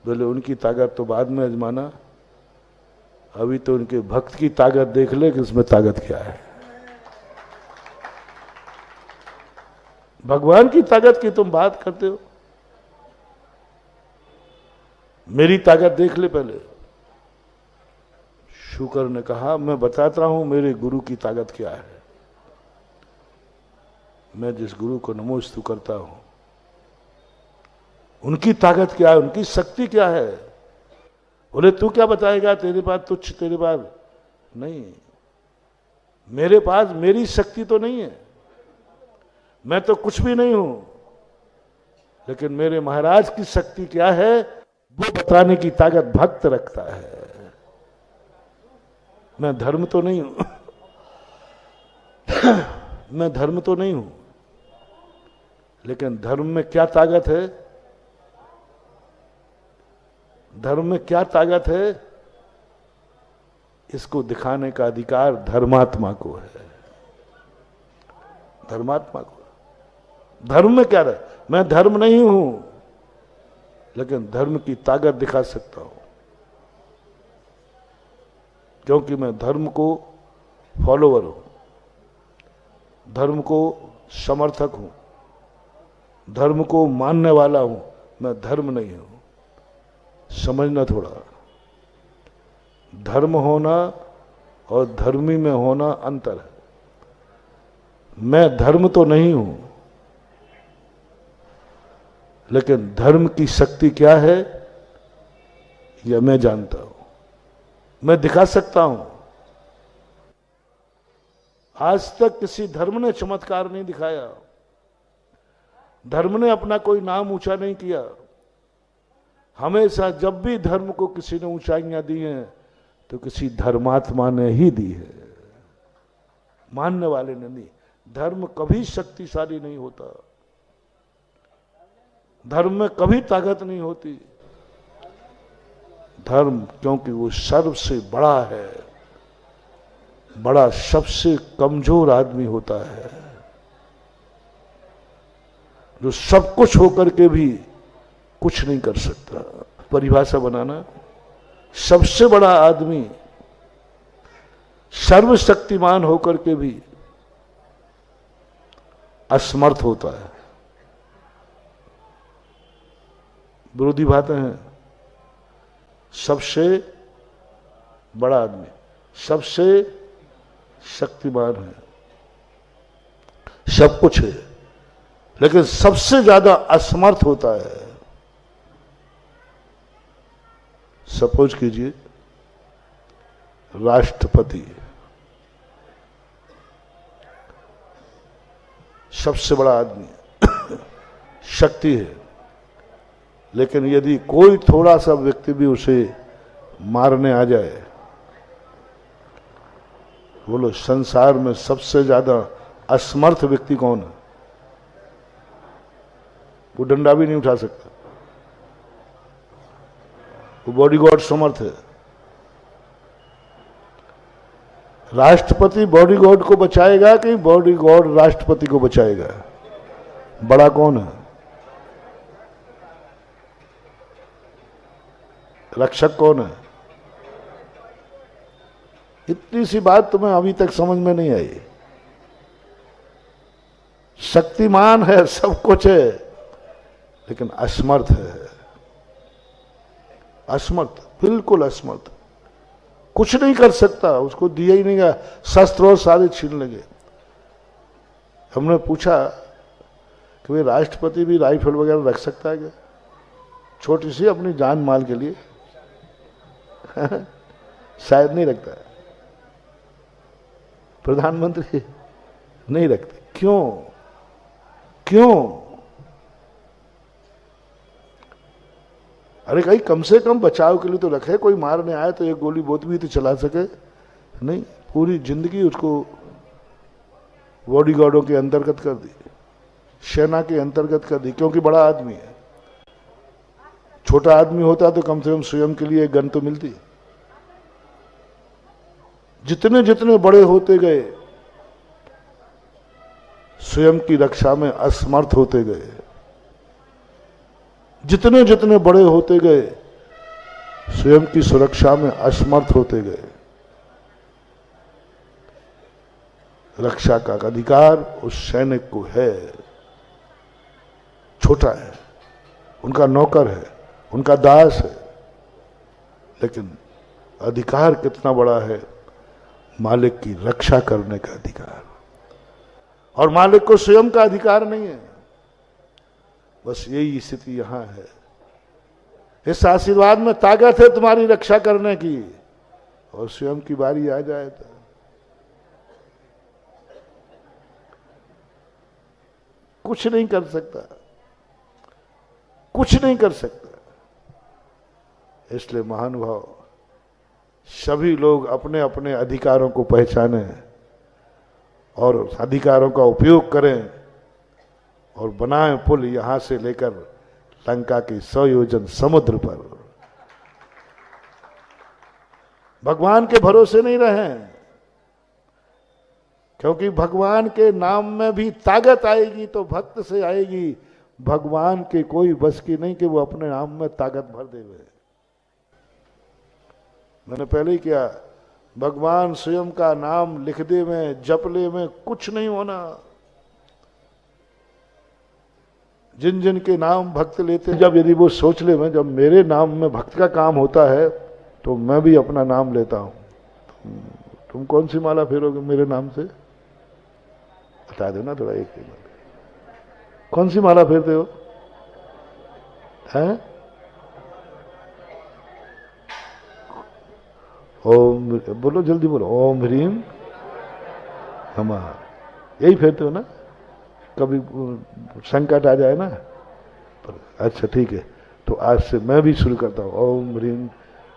बोले उनकी ताकत तो बाद में आजमाना, अभी तो उनके भक्त की ताकत देख ले कि उसमें ताकत क्या है। भगवान की ताकत की तुम बात करते हो, मेरी ताकत देख ले पहले। शुक्र ने कहा, मैं बताता हूं मेरे गुरु की ताकत क्या है। मैं जिस गुरु को नमोस्तु करता हूं, उनकी ताकत क्या है, उनकी शक्ति क्या है। बोले तू क्या बताएगा, तेरे पास तुच्छ, तेरे पास नहीं। मेरे पास मेरी शक्ति तो नहीं है, मैं तो कुछ भी नहीं हूं, लेकिन मेरे महाराज की शक्ति क्या है वो बताने की ताकत भक्त रखता है। मैं धर्म तो नहीं हूं मैं धर्म तो नहीं हूं, लेकिन धर्म में क्या ताकत है, धर्म में क्या ताकत है, इसको दिखाने का अधिकार धर्मात्मा को है। धर्मात्मा को। धर्म में क्या है, मैं धर्म नहीं हूं, लेकिन धर्म की ताकत दिखा सकता हूं, क्योंकि मैं धर्म को फॉलोवर हूं, धर्म को समर्थक हूं, धर्म को मानने वाला हूं। मैं धर्म नहीं हूं। समझना थोड़ा, धर्म होना और धर्मी में होना अंतर है। मैं धर्म तो नहीं हूं, लेकिन धर्म की शक्ति क्या है यह मैं जानता हूं, मैं दिखा सकता हूं। आज तक किसी धर्म ने चमत्कार नहीं दिखाया, धर्म ने अपना कोई नाम ऊंचा नहीं किया। हमेशा जब भी धर्म को किसी ने ऊंचाइयां दी हैं तो किसी धर्मात्मा ने ही दी है, मानने वाले ने नहीं। धर्म कभी शक्तिशाली नहीं होता, धर्म में कभी ताकत नहीं होती। धर्म क्योंकि वो सबसे बड़ा है, बड़ा सबसे कमजोर आदमी होता है, जो सब कुछ होकर के भी कुछ नहीं कर सकता। परिभाषा बनाना, सबसे बड़ा आदमी सर्वशक्तिमान होकर के भी असमर्थ होता है। विरोधी बातें हैं। सबसे बड़ा आदमी सबसे शक्तिमान है, सब कुछ है, लेकिन सबसे ज्यादा असमर्थ होता है। सपोज कीजिए राष्ट्रपति सबसे बड़ा आदमी शक्ति है, लेकिन यदि कोई थोड़ा सा व्यक्ति भी उसे मारने आ जाए, बोलो संसार में सबसे ज्यादा असमर्थ व्यक्ति कौन है? वो डंडा भी नहीं उठा सकता, वो बॉडीगार्ड समर्थ है। राष्ट्रपति बॉडीगार्ड को बचाएगा कि बॉडीगार्ड राष्ट्रपति को बचाएगा? बड़ा कौन है? रक्षक कौन है? इतनी सी बात तुम्हें अभी तक समझ में नहीं आई। शक्तिमान है, सब कुछ है, लेकिन असमर्थ है। असमर्थ, बिल्कुल असमर्थ, कुछ नहीं कर सकता। उसको दिया ही नहीं गया, शस्त्र और सारे छीन लगे। हमने पूछा कि भाई राष्ट्रपति भी राइफल वगैरह रख सकता है क्या, छोटी सी अपनी जान माल के लिए? शायद नहीं रखता है। प्रधानमंत्री नहीं रखते। क्यों? क्यों? अरे कहीं कम से कम बचाव के लिए तो रखे, कोई मारने आए तो एक गोली बोत भी तो चला सके। नहीं, पूरी जिंदगी उसको बॉडीगार्डों के अंतर्गत कर दी, सेना के अंतर्गत कर दी, क्योंकि बड़ा आदमी है। छोटा आदमी होता तो कम से कम स्वयं के लिए गन तो मिलती। जितने जितने बड़े होते गए स्वयं की रक्षा में असमर्थ होते गए, जितने जितने बड़े होते गए स्वयं की सुरक्षा में असमर्थ होते गए। रक्षा का अधिकार उस सैनिक को है, छोटा है, उनका नौकर है, उनका दास है, लेकिन अधिकार कितना बड़ा है, मालिक की रक्षा करने का अधिकार। और मालिक को स्वयं का अधिकार नहीं है। बस यही स्थिति यहां है। इस आशीर्वाद में ताकत है तुम्हारी रक्षा करने की, और स्वयं की बारी आ जाए तो कुछ नहीं कर सकता, कुछ नहीं कर सकता। इसलिए महानुभाव सभी लोग अपने अपने अधिकारों को पहचानें और अधिकारों का उपयोग करें और बनाएं पुल यहां से लेकर लंका के 100 योजन समुद्र पर। भगवान के भरोसे नहीं रहें, क्योंकि भगवान के नाम में भी ताकत आएगी तो भक्त से आएगी। भगवान के कोई बस की नहीं कि वो अपने नाम में ताकत भर देवे। मैंने पहले ही किया, भगवान स्वयं का नाम लिख दे में, जप ले में कुछ नहीं होना। जिन जिन के नाम भक्त लेते, जब यदि वो सोच ले में, जब मेरे नाम में भक्त का काम होता है तो मैं भी अपना नाम लेता हूं। तुम कौन सी माला फेरोगे मेरे नाम से? बता दो ना थोड़ा, एक कौन सी माला फेरते हो? हैं? ओम, बोलो जल्दी बोलो, ओम ह्रीम नमः। यही फेरते हो ना? कभी संकट आ जाए ना, अच्छा ठीक है, तो आज से मैं भी शुरू करता हूं, ओम ह्रीम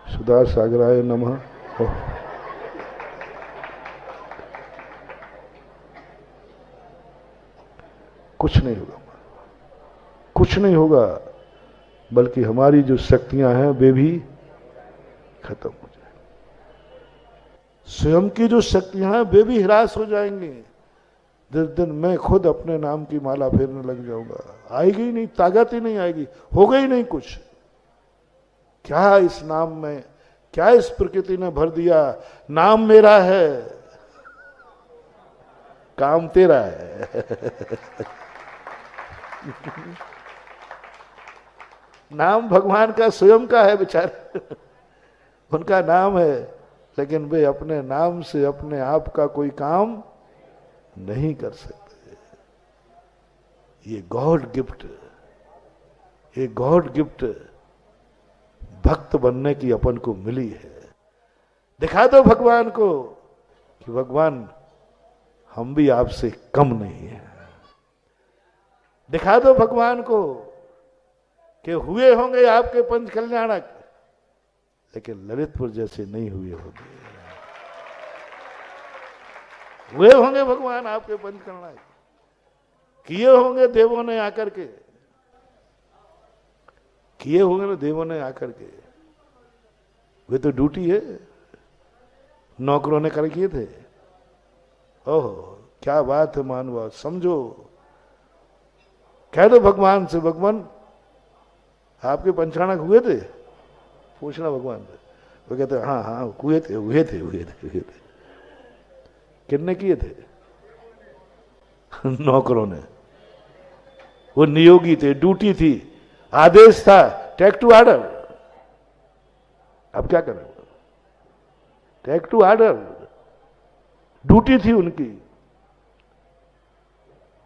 सुधा सागराय नमः। कुछ नहीं होगा, कुछ नहीं होगा, बल्कि हमारी जो शक्तियां हैं वे भी खत्म हो जाए। स्वयं की जो शक्तियां हैं वे भी हिरास हो जाएंगी। जिस दिन मैं खुद अपने नाम की माला फेरने लग जाऊंगा, आएगी ही नहीं, ताकत ही नहीं आएगी, होगा ही नहीं कुछ। क्या इस नाम में, क्या इस प्रकृति ने भर दिया? नाम मेरा है, काम तेरा है। नाम भगवान का स्वयं का है बेचारे, उनका नाम है, लेकिन वे अपने नाम से अपने आप का कोई काम नहीं कर सकते। ये गॉड गिफ्ट, ये गॉड गिफ्ट भक्त बनने की अपन को मिली है। दिखा दो भगवान को कि भगवान हम भी आपसे कम नहीं है। दिखा दो भगवान को कि हुए होंगे आपके पंच कल्याणक, लेकिन ललितपुर जैसे नहीं हुए होंगे। हुए होंगे भगवान आपके पंच कल्याणक, किए होंगे देवों ने आकर के, किए होंगे ना देवों ने आकर के। वे तो ड्यूटी है, नौकरों ने कर किए थे। ओह क्या बात है मानवा, समझो। कह दो भगवान से, भगवान आपके पंचाणक हुए थे? पूछना भगवान से। वो कहते हाँ हाँ हुए थे हुए थे हुए थे हुए थे। कितने किए थे? नौकरों ने। वो नियोगी थे, ड्यूटी थी, आदेश था, टेक टू ऑर्डर। अब क्या करें? टेक टू ऑर्डर, ड्यूटी थी उनकी।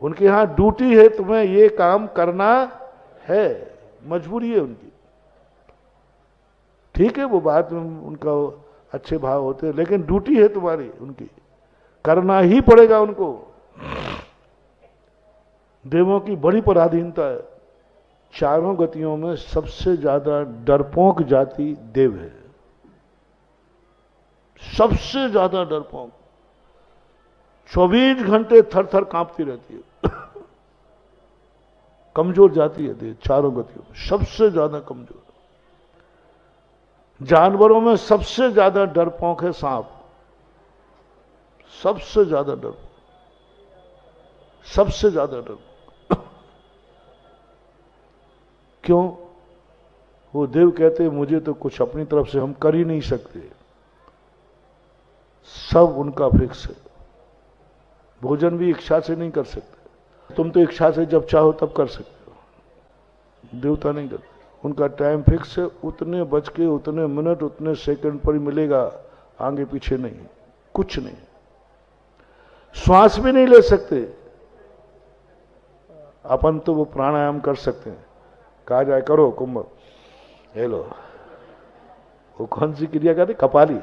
उनके यहां ड्यूटी है, तुम्हें ये काम करना है, मजबूरी है उनकी। ठीक है, वो बात में उनका अच्छे भाव होते हैं, लेकिन ड्यूटी है तुम्हारी, उनकी करना ही पड़ेगा उनको। देवों की बड़ी पराधीनता है। चारों गतियों में सबसे ज्यादा डरपोक जाति देव है। सबसे ज्यादा डरपोक, 24 घंटे थर थर कांपती रहती है, कमजोर जाती है देह चारों गतियों में, सबसे ज्यादा कमजोर। जानवरों में सबसे ज्यादा डरपोक है सांप, सबसे ज्यादा डर, सबसे ज्यादा डर। क्यों? वो देव कहते हैं मुझे तो कुछ अपनी तरफ से हम कर ही नहीं सकते, सब उनका फिक्स है। भोजन भी इच्छा से नहीं कर सकते, तुम तो इच्छा से जब चाहो तब कर सकते हो, देवता नहीं करते। उनका टाइम फिक्स है, उतने बज के उतने मिनट उतने सेकंड पर ही मिलेगा, आगे पीछे नहीं, कुछ नहीं। श्वास भी नहीं ले सकते अपन, तो वो प्राणायाम कर सकते हैं, कहा जाए करो कुंभ, ले लो, वो कौन सी क्रिया करते, कपाली,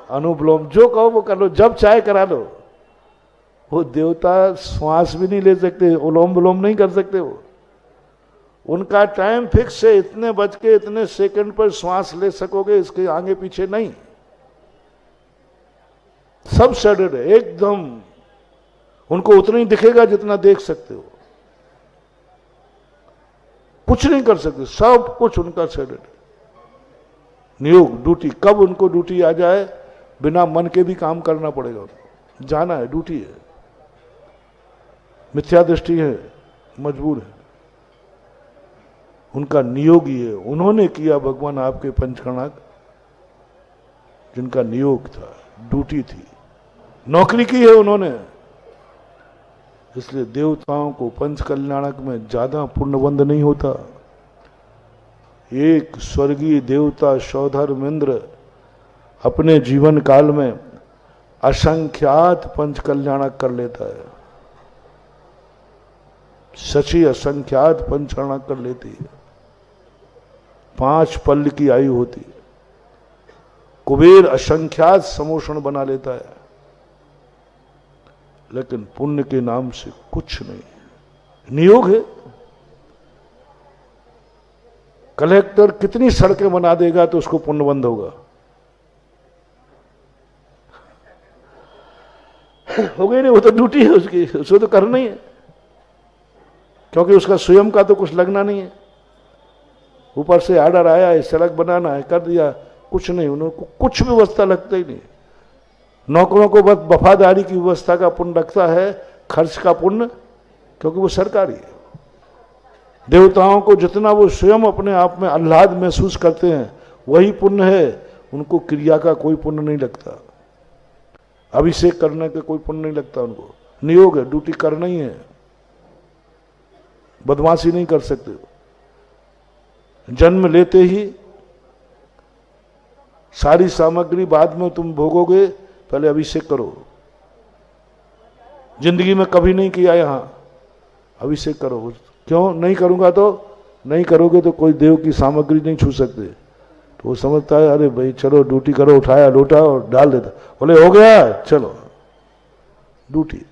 अनुलोम, जो कहो वो कर लो, जब चाहे करा लो। वो देवता श्वास भी नहीं ले सकते, उलोम विलोम नहीं कर सकते वो, उनका टाइम फिक्स है, इतने बज के इतने सेकंड पर श्वास ले सकोगे, इसके आगे पीछे नहीं, सब शेडेड है एकदम। उनको उतना ही दिखेगा जितना देख सकते हो, कुछ नहीं कर सकते, सब कुछ उनका शेडेड है। नियोग ड्यूटी, कब उनको ड्यूटी आ जाए, बिना मन के भी काम करना पड़ेगा उनको, जाना है, ड्यूटी है, मिथ्या दृष्टि है, मजबूर है, उनका नियोग ही है। उन्होंने किया भगवान आपके पंचकर्णाक, जिनका नियोग था, ड्यूटी थी, नौकरी की है उन्होंने। इसलिए देवताओं को पंच कल्याणक में ज्यादा पुण्यबंध नहीं होता। एक स्वर्गीय देवता सौधर्म इंद्र अपने जीवन काल में असंख्यात पंच कल्याणक कर लेता है, शची असंख्यात पंच कल्याणक कर लेती है, 5 पल्ल की आयु होती है, कुबेर असंख्यात समोषण बना लेता है, लेकिन पुण्य के नाम से कुछ नहीं, नियोग है। कलेक्टर कितनी सड़कें बना देगा तो उसको पुण्यबंध होगा, हो गई नहीं, वो तो ड्यूटी है उसकी, उसको तो करना ही है, क्योंकि उसका स्वयं का तो कुछ लगना नहीं है। ऊपर से आर्डर आया है सड़क बनाना है, कर दिया, कुछ नहीं, उनको कुछ भी व्यवस्था लगता ही नहीं। नौकरों को बस वफादारी की व्यवस्था का पुण्य लगता है, खर्च का पुण्य, क्योंकि वो सरकारी है। देवताओं को जितना वो स्वयं अपने आप में आह्लाद महसूस करते हैं वही पुण्य है, उनको क्रिया का कोई पुण्य नहीं लगता, अभिषेक करने का कोई पुण्य नहीं लगता उनको, नियोग है, ड्यूटी करना ही है, बदमाशी नहीं कर सकते। जन्म लेते ही सारी सामग्री बाद में तुम भोगोगे, पहले अभिषेक करो। जिंदगी में कभी नहीं किया यहां, अभिषेक करो। क्यों नहीं करूंगा? तो नहीं करोगे तो कोई देव की सामग्री नहीं छू सकते। तो वो समझता है अरे भाई चलो ड्यूटी करो, उठाया लोटा और डाल देता, बोले हो गया चलो ड्यूटी।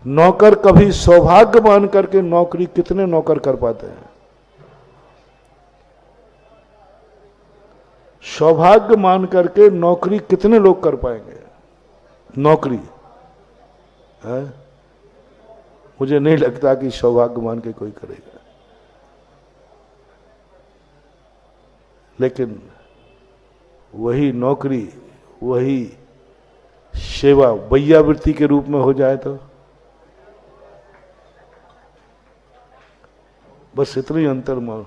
नौकर कभी सौभाग्य मान करके नौकरी कितने नौकर कर पाते हैं? सौभाग्य मान करके नौकरी कितने लोग कर पाएंगे? नौकरी है? मुझे नहीं लगता कि सौभाग्य मान के कोई करेगा। लेकिन वही नौकरी, वही सेवा वैयावृत्ति के रूप में हो जाए तो बस इतना ही अंतर मानो।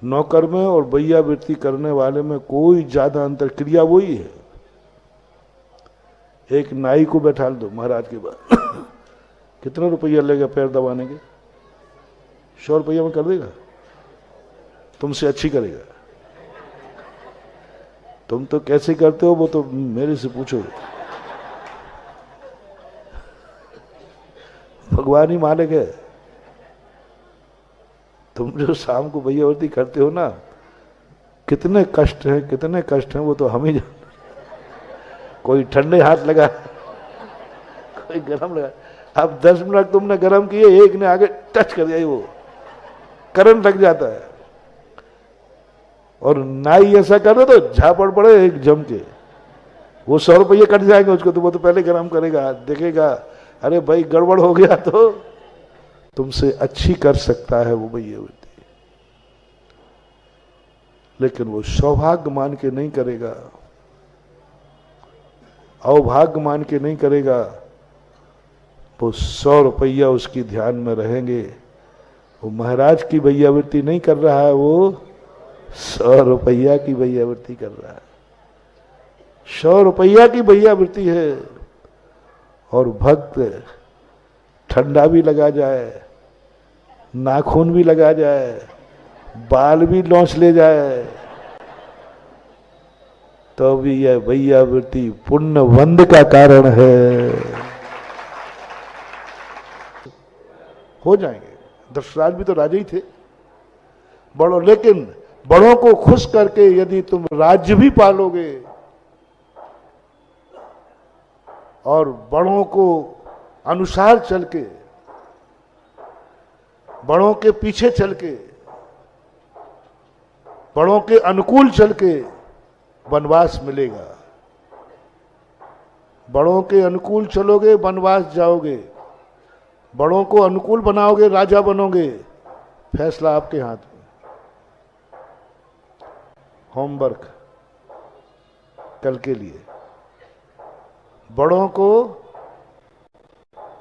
नौकर में और वैयावृत्ति करने वाले में कोई ज्यादा अंतर, क्रिया वही है। एक नाई को बैठा दो महाराज के बाद कितना रुपया लगेगा पैर दबाने के? 100 रुपया में कर देगा? तुमसे अच्छी करेगा? तुम तो कैसे करते हो वो तो मेरे से पूछो। भगवान ही मालिक है। तुम जो शाम को वैयावृत्ति करते हो ना, कितने कष्ट हैं, कितने कष्ट हैं वो तो हम ही जानते। कोई ठंडे हाथ लगा, कोई गरम लगा। अब 10 मिनट तुमने गरम किए, एक ने आगे टच कर दिया, वो करंट लग जाता है। और नाई ऐसा कर दे तो झापड़ पड़े एक जम के, वो 100 रुपये कट जाएंगे उसको, तो वो तो पहले गरम करेगा, देखेगा अरे भाई गड़बड़ हो गया तो तुमसे अच्छी कर सकता है वो भैया वृत्ति, लेकिन वो सौभाग्य मान के नहीं करेगा, अवभाग्य मान के नहीं करेगा। वो 100 रुपया उसकी ध्यान में रहेंगे, वो महाराज की भैयावृत्ति नहीं कर रहा है, वो 100 रुपया की भैयावृत्ति कर रहा है। 100 रुपया की भैयावृत्ति है। और भक्त ठंडा भी लगा जाए, नाखून भी लगा जाए, बाल भी लौंच ले जाए, तो भी यह भैयावृत्ति पुण्यवंद का कारण है। हो जाएंगे। दशराज भी तो राजा ही थे बड़ों, लेकिन बड़ों को खुश करके यदि तुम राज्य भी पालोगे और बड़ों को अनुसार चल के, बड़ों के पीछे चल के, बड़ों के अनुकूल चल के वनवास मिलेगा। बड़ों के अनुकूल चलोगे वनवास जाओगे, बड़ों को अनुकूल बनाओगे राजा बनोगे। फैसला आपके हाथ में। होमवर्क कल के लिए, बड़ों को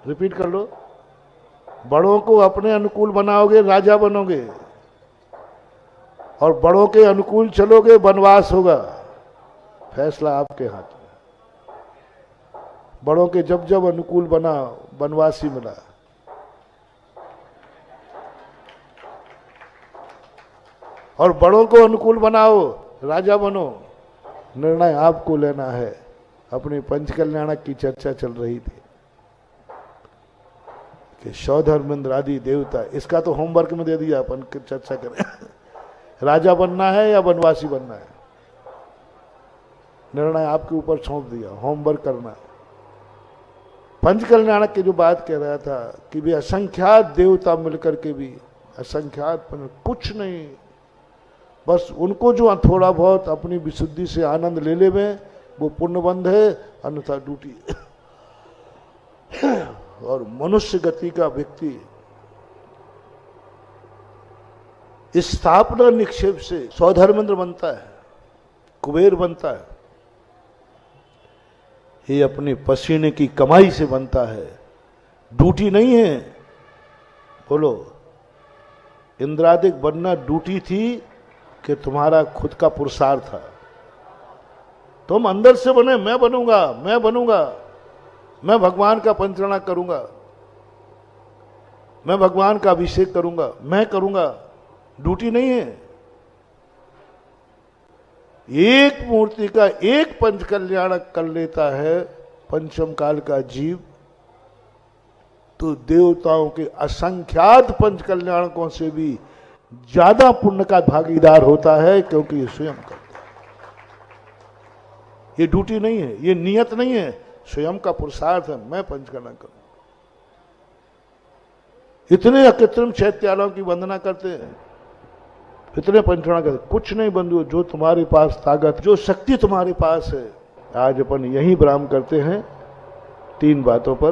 रिपीट कर लो, बड़ों को अपने अनुकूल बनाओगे राजा बनोगे, और बड़ों के अनुकूल चलोगे वनवास होगा। फैसला आपके हाथ में। बड़ों के जब जब अनुकूल बना वनवास ही मिला। और बड़ों को अनुकूल बनाओ राजा बनो। निर्णय आपको लेना है। अपनी पंचकल्याणक की चर्चा चल रही थी कि सौधर्मेंद्र आदि देवता, इसका तो होमवर्क में दे दिया, अपन चर्चा करें राजा बनना है या वनवासी बनना है। निर्णय आपके ऊपर सौंप दिया, होमवर्क करना। पंचकल्याणक की जो बात कह रहा था कि भी असंख्यात देवता मिलकर के भी असंख्यात कुछ नहीं, बस उनको जो थोड़ा बहुत अपनी विशुद्धि से आनंद ले ले में वो पुण्यबंध है, अन्यथा ड्यूटी और मनुष्य गति का व्यक्ति स्थापना निक्षेप से सौधर्मेंद्र बनता है, कुबेर बनता है। ये अपने पसीने की कमाई से बनता है, ड्यूटी नहीं है। बोलो, इंद्रादिक बनना ड्यूटी थी कि तुम्हारा खुद का पुरुषार्थ था? तुम अंदर से बने, मैं बनूंगा, मैं बनूंगा, मैं भगवान का पंचरणा करूंगा, मैं भगवान का अभिषेक करूंगा, मैं करूंगा। ड्यूटी नहीं है। एक मूर्ति का एक पंचकल्याणक कर लेता है पंचम काल का जीव, तो देवताओं के असंख्यात पंचकल्याणकों से भी ज्यादा पुण्य का भागीदार होता है, क्योंकि ये स्वयं करता है। ये ड्यूटी नहीं है, ये नियत नहीं है, स्वयं का पुरुषार्थ है। मैं पंचकल्याण करूं। इतने अकृत्रिम चैत्यालयों की वंदना करते हैं, इतने पंचकल्याण करते, कुछ नहीं बंधु। जो तुम्हारे पास ताकत, जो शक्ति तुम्हारे पास है, आज अपन यही विराम करते हैं 3 बातों पर।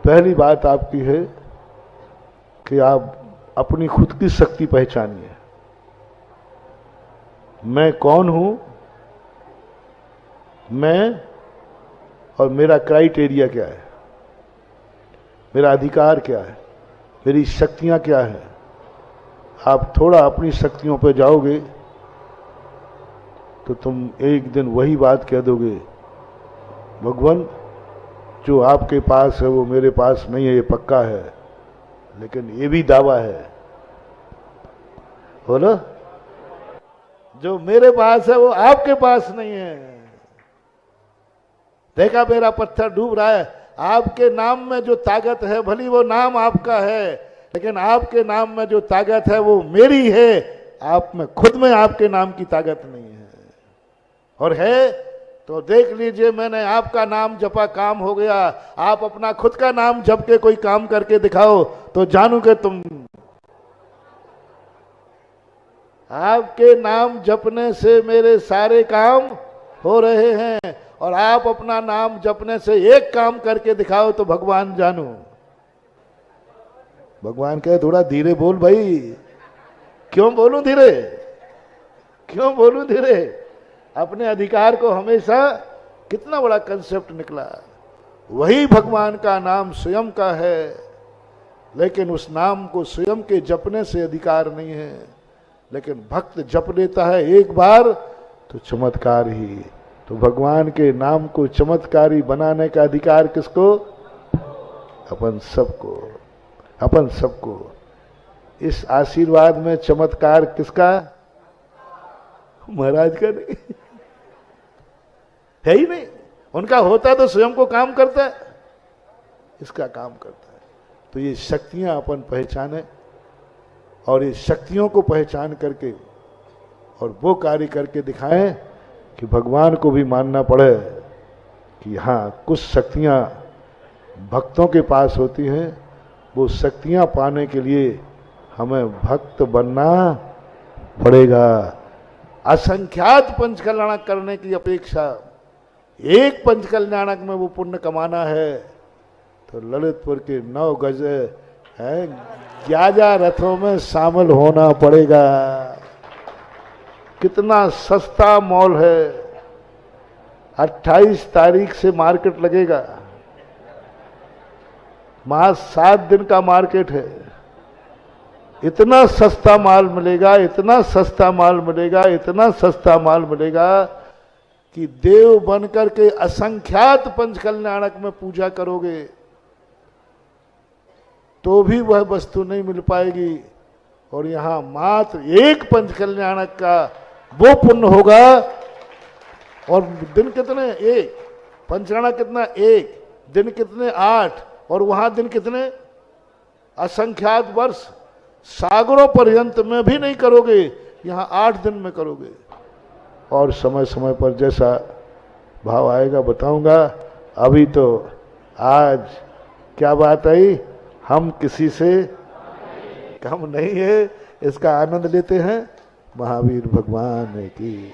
पहली बात आपकी है कि आप अपनी खुद की शक्ति पहचानिए। मैं कौन हूं, मैं और मेरा क्राइटेरिया क्या है, मेरा अधिकार क्या है, मेरी शक्तियां क्या है। आप थोड़ा अपनी शक्तियों पर जाओगे तो तुम एक दिन वही बात कह दोगे, भगवान जो आपके पास है वो मेरे पास नहीं है, ये पक्का है, लेकिन ये भी दावा है। बोलो, जो मेरे पास है वो आपके पास नहीं है। देखा मेरा पत्थर डूब रहा है, आपके नाम में जो ताकत है, भली वो नाम आपका है, लेकिन आपके नाम में जो ताकत है वो मेरी है। आप में खुद में आपके नाम की ताकत नहीं है, और है तो देख लीजिए, मैंने आपका नाम जपा, काम हो गया। आप अपना खुद का नाम जप के कोई काम करके दिखाओ तो जानू कि तुम आपके नाम जपने से मेरे सारे काम हो रहे हैं, और आप अपना नाम जपने से एक काम करके दिखाओ तो भगवान जानू। भगवान कहे थोड़ा धीरे बोल भाई। क्यों बोलूं धीरे, क्यों बोलूं धीरे? अपने अधिकार को हमेशा, कितना बड़ा कंसेप्ट निकला। वही भगवान का नाम स्वयं का है, लेकिन उस नाम को स्वयं के जपने से अधिकार नहीं है। लेकिन भक्त जप लेता है एक बार तो चमत्कार ही। तो भगवान के नाम को चमत्कारी बनाने का अधिकार किसको? अपन सबको, अपन सबको। इस आशीर्वाद में चमत्कार किसका? महाराज का नहीं है ही नहीं। उनका होता तो स्वयं को काम करता है, इसका काम करता है। तो ये शक्तियां अपन पहचाने, और ये शक्तियों को पहचान करके और वो कार्य करके दिखाएं कि भगवान को भी मानना पड़े कि हाँ, कुछ शक्तियां भक्तों के पास होती हैं। वो शक्तियां पाने के लिए हमें भक्त बनना पड़ेगा। असंख्यात पंचकल्याणक करने की अपेक्षा एक पंचकल्याणक में वो पुण्य कमाना है तो ललितपुर के 9 गज हैं 11 रथों में शामिल होना पड़ेगा। कितना सस्ता मॉल है। 28 तारीख से मार्केट लगेगा। मास 7 दिन का मार्केट है। इतना सस्ता माल मिलेगा, इतना सस्ता माल मिलेगा, इतना सस्ता माल मिलेगा कि देव बनकर के असंख्यात पंचकल्याणक में पूजा करोगे तो भी वह वस्तु नहीं मिल पाएगी। और यहां मात्र एक पंचकल्याणक का वो पुण्य होगा। और दिन कितने? एक। पंचकल्याणक कितना? एक। दिन कितने? 8। और वहां दिन कितने? असंख्यात वर्ष। सागरों पर्यंत में भी नहीं करोगे, यहां 8 दिन में करोगे। और समय समय पर जैसा भाव आएगा बताऊंगा। अभी तो आज क्या बात आई, हम किसी से कम नहीं है, इसका आनंद लेते हैं। महावीर भगवान की